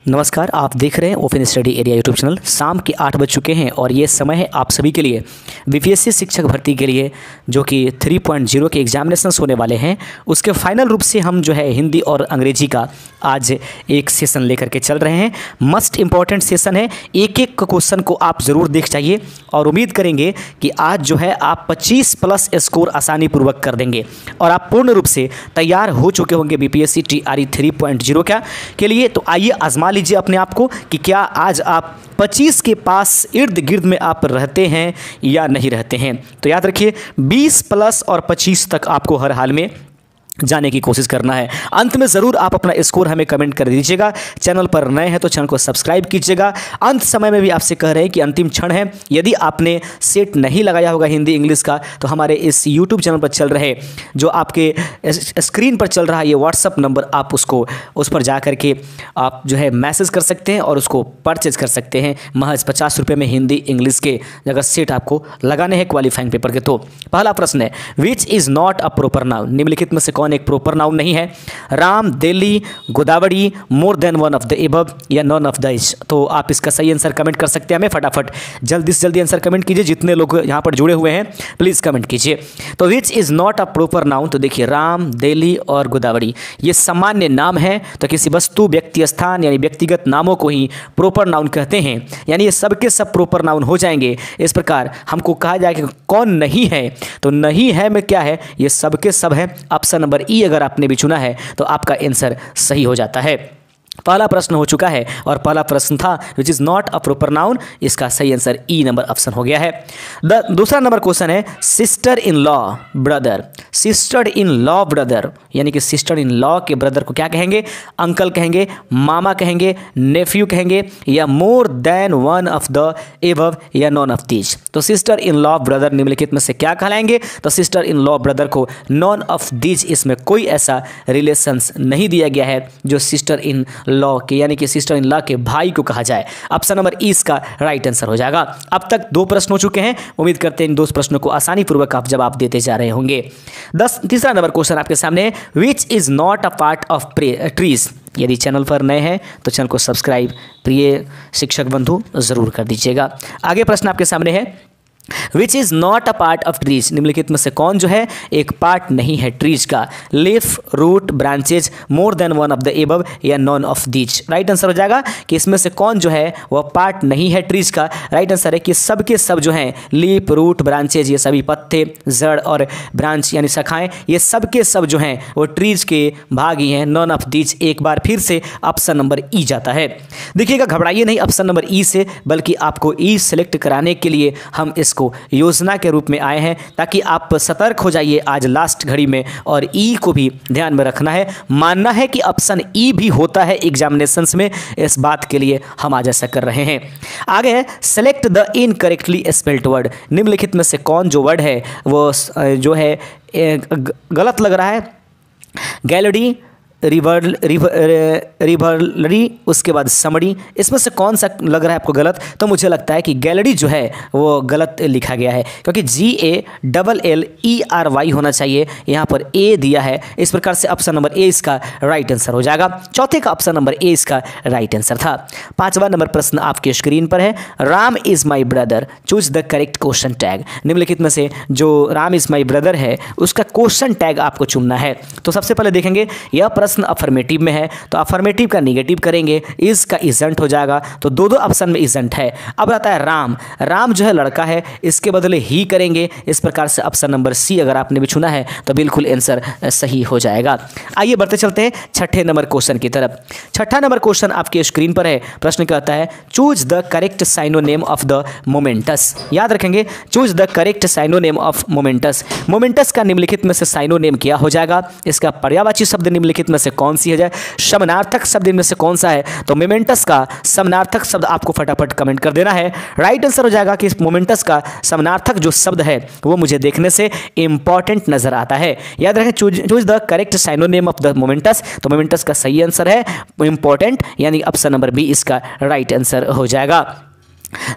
नमस्कार, आप देख रहे हैं open study area YouTube channel. शाम के 8 बज चुके हैं और ये समय है आप सभी के लिए बीपीएससी शिक्षक भर्ती के लिए जो कि 3.0 के एग्जामिनेशंस होने वाले हैं। उसके फाइनल रूप से हम जो है हिंदी और अंग्रेजी का आज एक सेशन लेकर के चल रहे हैं। मस्ट इम्पॉर्टेंट सेशन है, एक एक क्वेश्चन को आप ज़रूर देख चाहिए और उम्मीद करेंगे कि आज जो है आप 25+ स्कोर आसानी पूर्वक कर देंगे और आप पूर्ण रूप से तैयार हो चुके होंगे बीपीएससी TRE 3.0 के लिए। तो आइए आजमा लीजिए अपने आप को कि क्या आज आप 25 के पास इर्द गिर्द में आप रहते हैं या नहीं रहते हैं। तो याद रखिए 20+ और 25 तक आपको हर हाल में जाने की कोशिश करना है। अंत में ज़रूर आप अपना स्कोर हमें कमेंट कर दीजिएगा। चैनल पर नए हैं तो चैनल को सब्सक्राइब कीजिएगा। अंत समय में भी आपसे कह रहे हैं कि अंतिम क्षण है, यदि आपने सेट नहीं लगाया होगा हिंदी इंग्लिश का तो हमारे इस यूट्यूब चैनल पर चल रहे जो आपके स्क्रीन पर चल रहा है ये व्हाट्सअप नंबर, आप उस पर जा कर के आप जो है मैसेज कर सकते हैं और उसको परचेज कर सकते हैं। महज 50 रुपये में हिंदी इंग्लिश के अगर सेट आपको लगाने हैं क्वालिफाइंग पेपर के। तो पहला प्रश्न है, which is not a proper noun. निम्नलिखित में से कौन एक प्रॉपर नाउन नहीं है? राम, दिल्ली, गोदावरी, मोर than one of the above या नॉन ऑफ द इच। तो आप इसका सही आंसर कमेंट कर सकते हैं। हमें फटाफट जल्दी से जल्दी आंसर कमेंट कीजिए। जितने लोग यहाँ पर जुड़े हुए हैं प्लीज़ कमेंट कीजिए। तो which is not a proper noun, तो देखिए राम, दिल्ली और गोदावरी ये सामान्य नाम है। तो किसी वस्तु, व्यक्ति, स्थान यानी व्यक्तिगत नामों को ही प्रॉपर नाउन कहते हैं, यानी ये सबके सब प्रॉपर नाउन हो जाएंगे। इस प्रकार हमको कहा जाए कि कौन नहीं है, तो नहीं है में क्या है, ये सबके सब है। ऑप्शन नंबर ई अगर आपने भी चुना है तो आपका आंसर सही हो जाता है। पहला प्रश्न हो चुका है और पहला प्रश्न था which is not a proper noun, इसका सही आंसर ई नंबर ऑप्शन हो गया है। दूसरा नंबर क्वेश्चन है sister in law brother. Sister in law brother यानी कि सिस्टर इन लॉ के ब्रदर को क्या कहेंगे? अंकल कहेंगे, मामा कहेंगे, नेफ्यू कहेंगे या मोर than one of the above या नॉन ऑफ दीज। तो सिस्टर इन लॉ ब्रदर निम्नलिखित में से क्या कहलाएंगे? तो सिस्टर इन लॉ ब्रदर को नॉन ऑफ दीज, इसमें कोई ऐसा रिलेशंस नहीं दिया गया है जो सिस्टर इन लॉ के यानी कि सिस्टर इन लॉ के भाई को कहा जाए। ऑप्शन नंबर ई इसका राइट आंसर हो जाएगा। अब तक 2 प्रश्न हो चुके हैं, उम्मीद करते हैं इन 2 प्रश्नों को आसानी पूर्वक आप जवाब देते जा रहे होंगे। तीसरा नंबर क्वेश्चन आपके सामने है, which is not a part of trees. यदि चैनल पर नए हैं तो चैनल को सब्सक्राइब प्रिय शिक्षक बंधु जरूर कर दीजिएगा। आगे प्रश्न आपके सामने है, which is not a part of trees. निम्नलिखित में से कौन जो है एक पार्ट नहीं है ट्रीज का? Leaf, root, branches, more than one of the above या none of these. Right answer हो जाएगा कि इसमें से कौन जो है वह पार्ट नहीं है ट्रीज का। राइट आंसर है कि सबके सब जो हैं लीफ, रूट, ब्रांचेज ये सभी पत्ते, जड़ और ब्रांच यानी शाखाएं ये सबके सब जो हैं वो ट्रीज के भाग ही हैं। नॉन ऑफ दीज एक बार फिर से ऑप्शन नंबर ई जाता है। देखिएगा घबराइए नहीं ऑप्शन नंबर ई से, बल्कि आपको ई सेलेक्ट कराने के लिए हम इसको योजना के रूप में आए हैं ताकि आप सतर्क हो जाइए आज लास्ट घड़ी में और ई को भी ध्यान में रखना है। मानना है कि ऑप्शन ई भी होता है एग्जामिनेशंस में, इस बात के लिए हम आज ऐसा कर रहे हैं। आगे है select the incorrectly spelled word. निम्नलिखित में से कौन जो वर्ड है वो जो है गलत लग रहा है? गैलरी, रिवर्लरी, उसके बाद समड़ी, इसमें से कौन सा लग रहा है आपको गलत? तो मुझे लगता है कि गैलरी जो है वो गलत लिखा गया है क्योंकि GALLERY होना चाहिए, यहाँ पर ए दिया है। इस प्रकार से ऑप्शन नंबर ए इसका राइट आंसर हो जाएगा। चौथे का ऑप्शन नंबर ए इसका राइट आंसर था। 5वां नंबर प्रश्न आपके स्क्रीन पर है, Ram is my brother, choose the correct question tag. निम्नलिखित में से जो राम इज़ माई ब्रदर है उसका क्वेश्चन टैग आपको चुनना है। तो सबसे पहले देखेंगे यह प्रश्न अफर्मेटिव में है तो अफर्मेटिव का निगेटिव करेंगे, इज का इजेंट हो जाएगा। तो 2 ऑप्शन में इजेंट है। अब आता है राम, राम जो है लड़का है, इसके बदले ही करेंगे। इस प्रकार से ऑप्शन नंबर सी अगर आपने भी चुना है तो बिल्कुल आंसर सही हो जाएगा। आइए बढ़ते चलते हैं 6ठे नंबर क्वेश्चन की तरफ। 6ठा नंबर क्वेश्चन आपके स्क्रीन पर है। प्रश्न कहता है choose the correct synonym of the momentous. याद रखेंगे choose the correct synonym of momentous. Momentous का निम्नलिखित में से साइनोनेम क्या हो जाएगा? इसका पर्यायवाची शब्द निम्नलिखित में से कौन सी है जाए? समानार्थक शब्द इनमें से कौन सा है? तो मोमेंटस का समानार्थक शब्द आपको फटाफट कमेंट कर देना है। राइट आंसर हो जाएगा कि इस मोमेंटस का समानार्थक जो शब्द है वो मुझे देखने से इंपॉर्टेंट नजर आता है। याद रखें choose the correct synonym of the momentous. तो मोमेंटस का सही आंसर है इंपॉर्टेंट, यानी ऑप्शन नंबर बी इसका राइट आंसर हो जाएगा।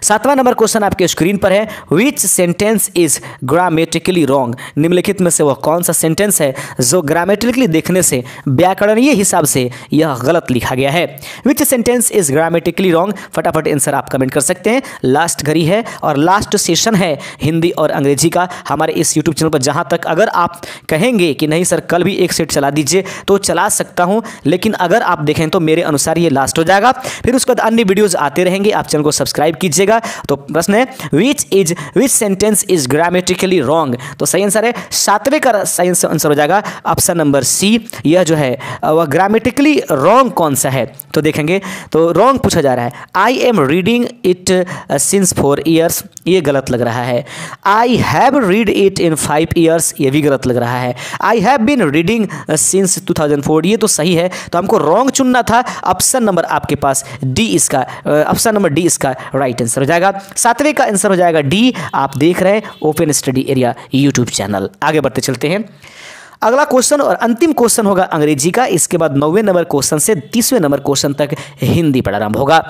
7वां नंबर क्वेश्चन आपके स्क्रीन पर है, which sentence is grammatically wrong. निम्नलिखित में से वह कौन सा सेंटेंस है जो ग्रामेटिकली देखने से, व्याकरणीय हिसाब से यह गलत लिखा गया है। Which sentence is grammatically wrong, फटाफट आंसर आप कमेंट कर सकते हैं। लास्ट घड़ी है और लास्ट सेशन है हिंदी और अंग्रेजी का हमारे इस यूट्यूब चैनल पर। जहां तक अगर आप कहेंगे कि नहीं सर कल भी एक सेट चला दीजिए तो चला सकता हूं, लेकिन अगर आप देखें तो मेरे अनुसार ये लास्ट हो जाएगा, फिर उसके बाद अन्य वीडियोज आते रहेंगे। आप चैनल को सब्सक्राइब कीजिएगा। तो प्रश्न है which sentence is grammatically wrong, तो सही आंसर है 7वें का सही आंसर हो जाएगा ऑप्शन नंबर सी। यह जो है वह ग्रामेटिकली रॉन्ग कौन सा है, तो देखेंगे तो रॉन्ग पूछा जा रहा है। I am reading it since 4 years, ये गलत लग रहा है। I have read it in 5 years, ये भी गलत लग रहा है। I have been reading since 2004, ये तो सही है। तो हमको रॉन्ग चुनना था। ऑप्शन नंबर आपके पास डी इसका, ऑप्शन नंबर डी इसका राइट आंसर हो जाएगा। 7वें का आंसर हो जाएगा डी। आप देख रहे हैं open study area YouTube channel. आगे बढ़ते चलते हैं। अगला क्वेश्चन और अंतिम क्वेश्चन होगा अंग्रेजी का। इसके बाद 9वें नंबर क्वेश्चन से 30वें नंबर क्वेश्चन तक हिंदी प्रारंभ होगा।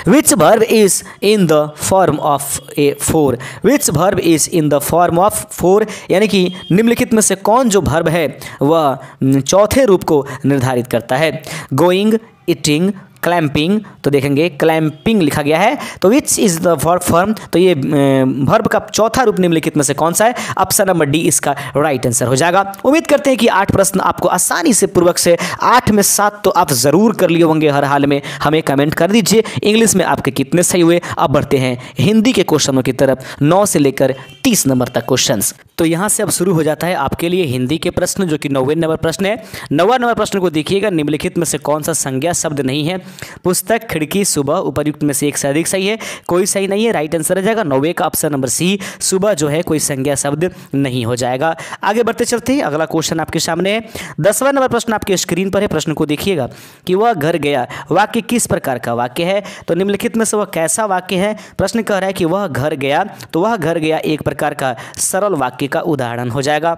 Which verb is in the form of a 4? Which verb is in the form of 4? यानी कि निम्नलिखित में से कौन जो वर्ब है वह चौथे रूप को निर्धारित करता है। गोइंग, ईटिंग, क्लैंपिंग, तो देखेंगे क्लैंपिंग लिखा गया है। तो which is the verb form, तो ये वर्ब का चौथा रूप निम्नलिखित में से कौन सा है। ऑप्शन नंबर डी इसका राइट आंसर हो जाएगा। उम्मीद करते हैं कि 8 प्रश्न आपको आसानी से पूर्वक से 8 में 7 तो आप जरूर कर लिए होंगे। हर हाल में हमें कमेंट कर दीजिए इंग्लिश में आपके कितने सही हुए। अब बढ़ते हैं हिंदी के क्वेश्चनों की तरफ, 9 से लेकर 30 नंबर तक क्वेश्चंस। तो यहाँ से अब शुरू हो जाता है आपके लिए हिंदी के प्रश्न, जो कि 9वें नंबर प्रश्न है। 9वां नंबर प्रश्न को देखिएगा, निम्नलिखित में से कौन सा संज्ञा शब्द नहीं है। पुस्तक, खिड़की, सुबह, उपर्युक्त में से एक से अधिक सही है, कोई सही नहीं है। राइट आंसर हो जाएगा 9वें का ऑप्शन नंबर सी, सुबह जो है कोई संज्ञा शब्द नहीं हो जाएगा। आगे बढ़ते चलते हैं। अगला क्वेश्चन आपके सामने है। 10वां नंबर प्रश्न आपके स्क्रीन पर है। प्रश्न को देखिएगा कि वह घर गया वाक्य किस प्रकार का वाक्य है। तो निम्नलिखित में से वह कैसा वाक्य है। प्रश्न कह रहा है कि वह घर गया, तो वह घर गया एक प्रकार का सरल वाक्य का उदाहरण हो जाएगा।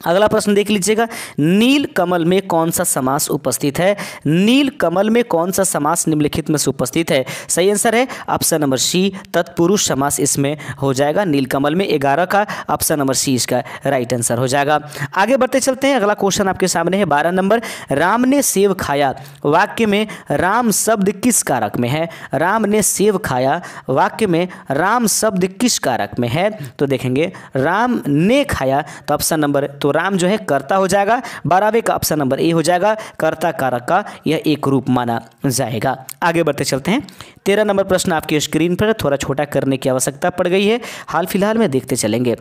अगला प्रश्न देख लीजिएगा, नील कमल में कौन सा समास उपस्थित है। नील कमल में कौन सा समास निम्नलिखित में से उपस्थित है। सही आंसर है ऑप्शन नंबर सी, तत्पुरुष समास इसमें हो जाएगा। नील कमल में 11 का ऑप्शन नंबर सी इसका राइट आंसर हो जाएगा। आगे बढ़ते चलते हैं। अगला क्वेश्चन आपके सामने है 12 नंबर। राम ने सेव खाया वाक्य में राम शब्द किस कारक में है। राम ने सेव खाया वाक्य में राम शब्द किस कारक में है। तो देखेंगे राम ने खाया, तो ऑप्शन नंबर, तो राम जो है कर्ता हो जाएगा। 12वें का ऑप्शन नंबर ए हो जाएगा, कर्ता कारक का यह एक रूप माना जाएगा। आगे बढ़ते चलते हैं। 13 नंबर प्रश्न आपकी स्क्रीन पर, थोड़ा छोटा करने की आवश्यकता पड़ गई है, हाल फिलहाल में देखते चलेंगे।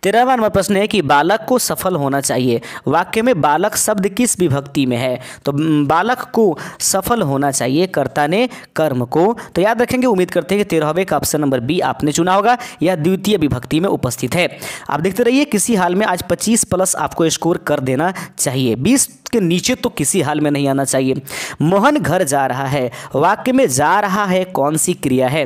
13वां नंबर प्रश्न है कि बालक को सफल होना चाहिए वाक्य में बालक शब्द किस विभक्ति में है। तो बालक को सफल होना चाहिए, कर्ता ने कर्म को। तो याद रखेंगे, उम्मीद करते हैं कि 13वें का ऑप्शन नंबर बी आपने चुना होगा, यह द्वितीय विभक्ति में उपस्थित है। आप देखते रहिए, किसी हाल में आज 25 प्लस आपको स्कोर कर देना चाहिए, 20 के नीचे तो किसी हाल में नहीं आना चाहिए। मोहन घर जा रहा है वाक्य में जा रहा है कौन सी क्रिया है।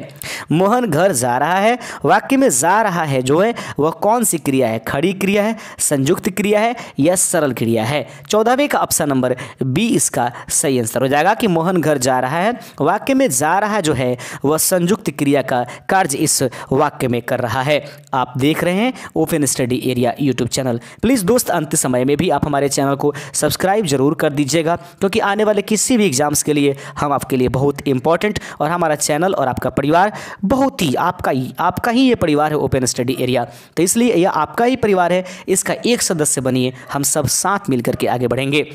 मोहन घर जा रहा है वाक्य में जा रहा है जो है वह कौन सी क्रिया है। खड़ी क्रिया है, संयुक्त क्रिया है या सरल क्रिया है। 14वें का ऑप्शन नंबर बी इसका सही आंसर हो जाएगा कि मोहन घर जा रहा है वाक्य में जा रहा जो है वह संयुक्त क्रिया का कार्य इस वाक्य में कर रहा है। आप देख रहे हैं open study area YouTube channel. Please दोस्त, अंत समय में भी आप हमारे चैनल को सब्सक्राइब जरूर कर दीजिएगा, क्योंकि आने वाले किसी भी एग्जाम्स के लिए हम आपके लिए बहुत इंपॉर्टेंट, और हमारा चैनल और आपका परिवार बहुत ही आपका ही ये परिवार है ओपन स्टडी एरिया। तो इसलिए यह आपका ही परिवार है, इसका एक सदस्य बनिए, हम सब साथ मिलकर के आगे बढ़ेंगे।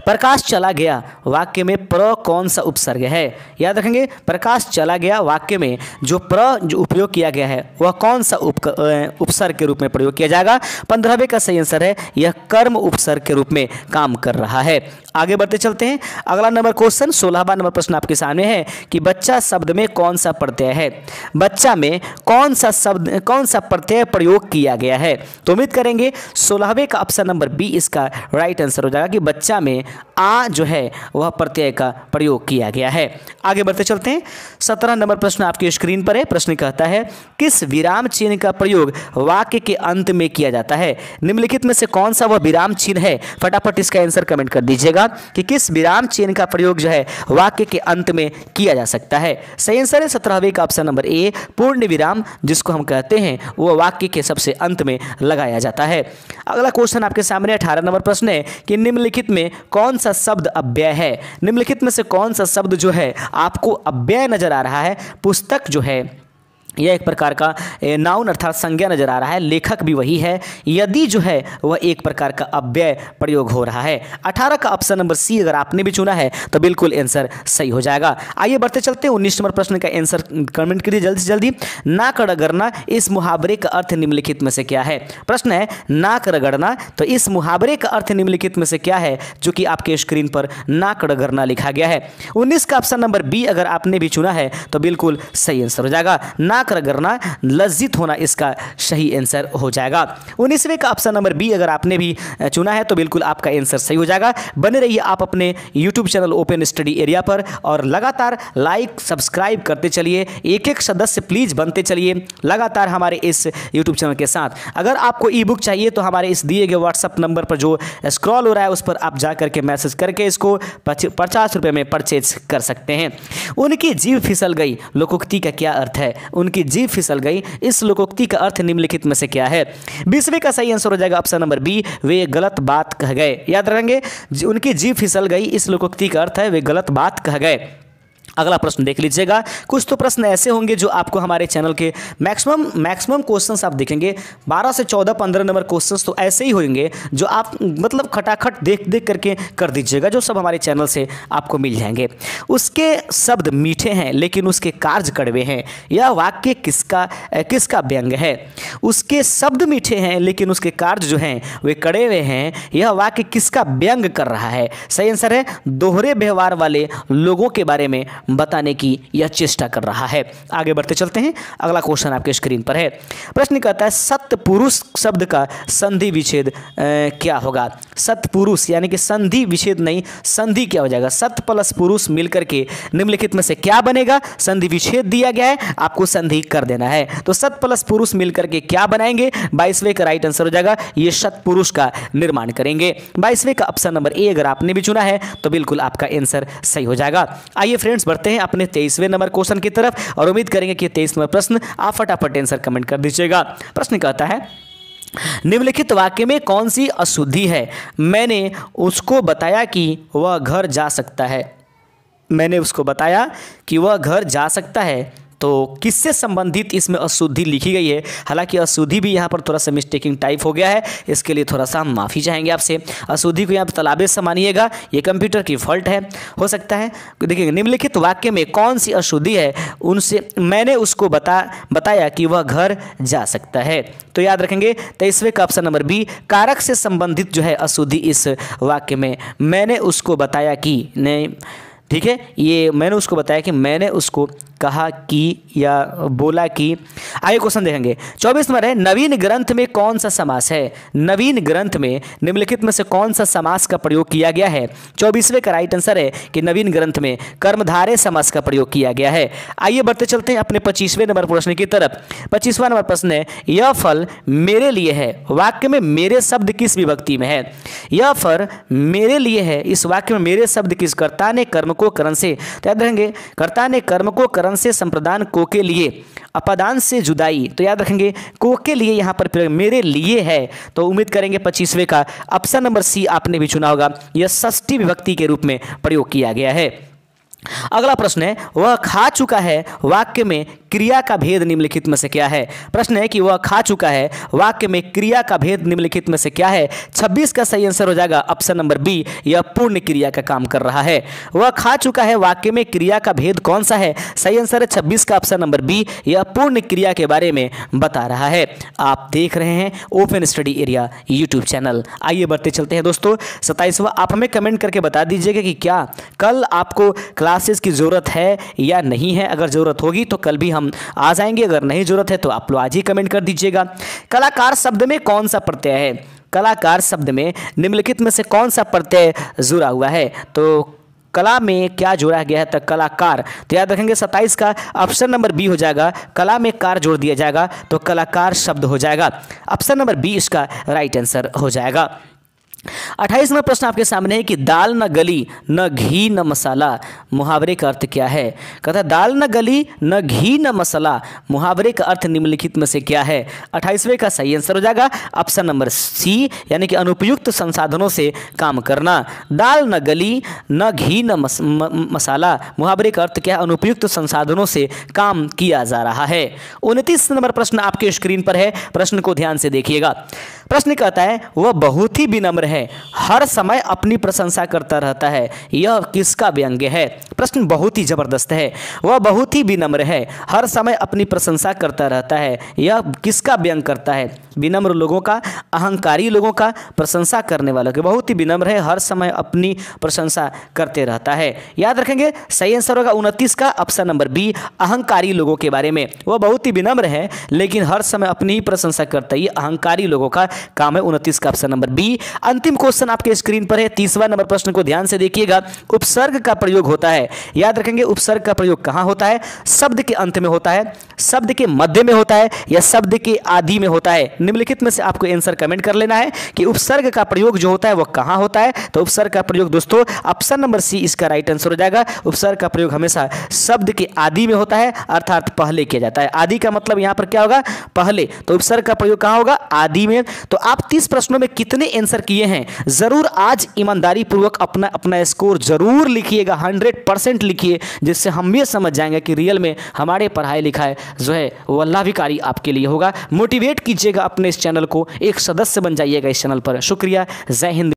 प्रकाश चला गया वाक्य में प्र कौन सा उपसर्ग है। याद रखेंगे, प्रकाश चला गया वाक्य में जो प्र जो उपयोग किया गया है वह कौन सा उपसर्ग के रूप में प्रयोग किया जाएगा। 15वें का सही आंसर है, यह कर्म उपसर्ग के रूप में काम कर रहा है। आगे बढ़ते चलते हैं। अगला नंबर क्वेश्चन 16वां नंबर प्रश्न आपके सामने है कि बच्चा शब्द में कौन सा प्रत्यय है। बच्चा में कौन सा प्रत्यय प्रयोग किया गया है। तो उम्मीद करेंगे 16वें का ऑप्शन नंबर बी इसका राइट आंसर हो जाएगा कि बच्चा में आ जो है वह प्रत्यय का प्रयोग किया गया है। आगे बढ़ते चलते हैं। 17 नंबर प्रश्न आपकी स्क्रीन पर है। प्रश्न कहता है किस विराम चिन्ह का प्रयोग वाक्य के अंत में किया जाता है? निम्नलिखित में से कौन सा वह विराम चिन्ह है? फटाफट इसका आंसर कमेंट कर दीजिएगा कि किस विराम चिन्ह का प्रयोग जो है वाक्य के अंत में किया जा सकता है। सही आंसर है 17वें का ऑप्शन नंबर ए, पूर्ण विराम जिसको हम कहते हैं वह वाक्य के सबसे अंत में लगाया जाता है। अगला क्वेश्चन आपके सामने 18 नंबर प्रश्न है कि निम्नलिखित में कौन सा शब्द अव्यय है? निम्नलिखित में से कौन सा शब्द जो है आपको अव्यय नजर आ रहा है? पुस्तक जो है यह एक प्रकार का नाउन अर्थात संज्ञा नजर आ रहा है, लेखक भी वही है, यदि जो है वह एक प्रकार का अव्यय प्रयोग हो रहा है। 18 का ऑप्शन नंबर सी अगर आपने भी चुना है तो बिल्कुल आंसर सही हो जाएगा। आइए बढ़ते चलते हैं। 19 नंबर प्रश्न का आंसर कमेंट करिए जल्दी से जल्दी। नाक रगड़ना इस मुहावरे का अर्थ निम्नलिखित में से क्या है? प्रश्न है नाक रगड़ना, तो इस मुहावरे का अर्थ निम्नलिखित में से क्या है? जो कि आपके स्क्रीन पर नाक रगड़ना लिखा गया है। 19 का ऑप्शन नंबर बी अगर आपने भी चुना है तो बिल्कुल सही आंसर हो जाएगा। नाक रगड़ना, लज्जित होना इसका सही आंसर हो जाएगा। 19वें का ऑप्शन नंबर बी अगर आपने भी चुना है तो बिल्कुल आपका आंसर सही हो जाएगा। बने रहिए आप अपने YouTube channel open study area पर और लगातार लाइक सब्सक्राइब करते चलिए। एक एक सदस्य प्लीज बनते चलिए लगातार हमारे इस यूट्यूब चैनल के साथ। अगर आपको ई बुक चाहिए तो हमारे इस दिए गए व्हाट्सएप नंबर पर जो स्क्रॉल हो रहा है उस पर आप जा करके मैसेज करके इसको 50 रुपये में परचेज कर सकते हैं। उनकी जीभ फिसल गई लोकोक्ति का क्या अर्थ है? उनकी जीभ फिसल गई, इस लोकोक्ति का अर्थ निम्नलिखित में से क्या है? 20वें का सही आंसर हो जाएगा ऑप्शन नंबर बी, वे गलत बात कह गए। याद रखेंगे उनकी जीभ फिसल गई, इस लोकोक्ति का अर्थ है वे गलत बात कह गए। अगला प्रश्न देख लीजिएगा। कुछ तो प्रश्न ऐसे होंगे जो आपको हमारे चैनल के मैक्सिमम क्वेश्चंस आप देखेंगे 12 से 14 15 नंबर क्वेश्चंस तो ऐसे ही होंगे जो आप मतलब खटाखट देख करके कर दीजिएगा, जो सब हमारे चैनल से आपको मिल जाएंगे। उसके शब्द मीठे हैं लेकिन उसके कार्य कड़वे हैं, यह वाक्य किसका व्यंग है? उसके शब्द मीठे हैं लेकिन उसके कार्य जो हैं वे कड़वे हैं, यह वाक्य किसका व्यंग कर रहा है? सही आंसर है दोहरे व्यवहार वाले लोगों के बारे में बताने की यह चेष्टा कर रहा है। आगे बढ़ते चलते हैं। अगला क्वेश्चन आपके स्क्रीन पर है। प्रश्न कहता है सत्पुरुष शब्द का संधि विच्छेद क्या होगा? सत्पुरुष यानी कि संधि विच्छेद नहीं, संधि क्या हो जाएगा? सत प्लस पुरुष मिलकर के निम्नलिखित में से क्या बनेगा? संधि विच्छेद दिया गया है, आपको संधि कर देना है। तो सत प्लस पुरुष मिलकर के क्या बनाएंगे? 22वें का राइट आंसर हो जाएगा ये सत्पुरुष का निर्माण करेंगे। 22वें का ऑप्शन नंबर ए अगर आपने भी चुना है तो बिल्कुल आपका आंसर सही हो जाएगा। आइए फ्रेंड्स बढ़ते हैं अपने 23वें नंबर क्वेश्चन की तरफ और उम्मीद करेंगे कि 23 नंबर प्रश्न आप फटाफट आंसर कमेंट कर दीजिएगा। प्रश्न कहता है निम्नलिखित वाक्य में कौन सी अशुद्धि है? मैंने उसको बताया कि वह घर जा सकता है। मैंने उसको बताया कि वह घर जा सकता है, तो किससे संबंधित इसमें अशुद्धि लिखी गई है? हालांकि अशुद्धि भी यहाँ पर थोड़ा सा मिस्टेकिंग टाइप हो गया है, इसके लिए थोड़ा सा हम माफ़ी चाहेंगे आपसे। अशुद्धि को यहाँ पर तालाबे से मानिएगा, ये कंप्यूटर की फॉल्ट है, हो सकता है। देखिए निम्नलिखित वाक्य में कौन सी अशुद्धि है? उनसे मैंने उसको बताया कि वह घर जा सकता है। तो याद रखेंगे 23वें का ऑप्शन नंबर बी, कारक से संबंधित जो है अशुद्धि इस वाक्य में मैंने उसको बताया कि नहीं, ठीक है, ये मैंने उसको बताया कि मैंने उसको कहा कि या बोला कि। आगे क्वेश्चन देखेंगे। 24 नंबर है नवीन ग्रंथ में कौन सा समास है? नवीन ग्रंथ में निम्नलिखित में से कौन सा समास का प्रयोग किया गया है? 24वें का राइट आंसर है कि नवीन ग्रंथ में कर्मधारय समास का प्रयोग किया गया है। आइए बढ़ते चलते हैं अपने 25वें नंबर प्रश्न की तरफ। 25वां नंबर प्रश्न है यह फल मेरे लिए है, वाक्य में मेरे शब्द किस विभक्ति में है? यह फल मेरे लिए है, इस वाक्य में मेरे शब्द किस? कर्ता ने कर्म को करण से, तो याद रखेंगे कर्ता ने कर्म को करण से संप्रदान को के लिए, अपदान से जुदाई, तो याद रखेंगे को के लिए यहाँ पर प्रयोग मेरे लिए है। तो उम्मीद करेंगे 25वें का ऑप्शन नंबर सी आपने भी चुना होगा, यह षष्ठी विभक्ति के रूप में प्रयोग किया गया है। अगला प्रश्न है वह खा चुका है, वाक्य में क्रिया का भेद निम्नलिखित में से क्या है? प्रश्न है कि वह खा चुका है, वाक्य में क्रिया का भेद निम्नलिखित में से क्या है? 26 का सही आंसर हो जाएगा ऑप्शन नंबर बी, यह पूर्ण क्रिया का काम कर रहा है। वह खा चुका है, वाक्य में क्रिया का भेद कौन सा है? सही आंसर है 26 का ऑप्शन नंबर बी, यह पूर्ण क्रिया के बारे में बता रहा है। आप देख रहे हैं open study area YouTube channel. आइए बढ़ते चलते हैं दोस्तों 27वां। आप हमें कमेंट करके बता दीजिएगा कि क्या कल आपको क्लासेस की ज़रूरत है या नहीं है। अगर ज़रूरत होगी तो कल भी हम आ जाएंगे, अगर नहीं ज़रूरत है तो आप लोग आज ही कमेंट कर दीजिएगा। कलाकार शब्द में कौन सा प्रत्यय है? कलाकार शब्द में निम्नलिखित में से कौन सा प्रत्यय जुड़ा हुआ है? तो कला में क्या जोड़ा गया है? तो कलाकार। तो याद रखेंगे 27 का ऑप्शन नंबर बी हो जाएगा, कला में कार जोड़ दिया जाएगा तो कलाकार शब्द हो जाएगा। ऑप्शन नंबर बी इसका राइट आंसर हो जाएगा। 28 नंबर प्रश्न आपके सामने है कि दाल न गली न घी न मसाला, मुहावरे का अर्थ क्या है? कहता है दाल न गली न घी न मसाला, मुहावरे का अर्थ निम्नलिखित में से क्या है? 28वें का सही आंसर हो जाएगा ऑप्शन नंबर सी, यानी कि अनुपयुक्त संसाधनों से काम करना। दाल न गली न घी न मसाला, मुहावरे का अर्थ क्या है? अनुपयुक्त संसाधनों से काम किया जा रहा है। 29 नंबर प्रश्न आपके स्क्रीन पर है, प्रश्न को ध्यान से देखिएगा। प्रश्न कहता है वह बहुत ही विनम्र है, हर समय अपनी प्रशंसा करता रहता है, यह किसका व्यंग्य है? प्रश्न बहुत ही जबरदस्त है। वह बहुत ही विनम्र है, हर समय अपनी प्रशंसा करता रहता है, यह किसका व्यंग करता है? विनम्र लोगों का, अहंकारी लोगों का, प्रशंसा करने वालों के। बहुत ही विनम्र है, हर समय अपनी प्रशंसा करते रहता है। याद रखेंगे सही आंसर होगा 29 का ऑप्शन नंबर बी, अहंकारी लोगों के बारे में। वह बहुत ही विनम्र है लेकिन हर समय अपनी ही प्रशंसा करता है, ये अहंकारी लोगों का काम है। 29 का ऑप्शन नंबर बी। अंतिम क्वेश्चन आपके स्क्रीन पर है, 30वां नंबर प्रश्न को ध्यान से देखिएगा। उपसर्ग का प्रयोग होता है, याद रखेंगे उपसर्ग का प्रयोग कहां होता है? शब्द के अंत में होता है, शब्द के मध्य में होता है या शब्द के आदि में होता है? निम्नलिखित में से आपको आंसर कमेंट कर लेना है कि उपसर्ग का प्रयोग जो होता है वह कहां होता है। तो उपसर्ग का प्रयोग दोस्तों ऑप्शन नंबर सी इसका राइट आंसर हो जाएगा। उपसर्ग का प्रयोग हमेशा शब्द के आदि में होता है, अर्थात पहले किया जाता है। आदि का मतलब यहां पर क्या होगा? पहले। तो उपसर्ग का प्रयोग कहां होगा? आदि में। तो आप 30 प्रश्नों में कितने आंसर किए हैं जरूर आज ईमानदारी पूर्वक अपना अपना स्कोर जरूर लिखिएगा, 100% लिखिए, जिससे हम भी समझ जाएंगे कि रियल में हमारे पढ़ाई लिखाई जो है वो अल्लाहकारी आपके लिए होगा। मोटिवेट कीजिएगा अपने इस चैनल को, एक सदस्य बन जाइएगा इस चैनल पर। शुक्रिया, जय हिंद।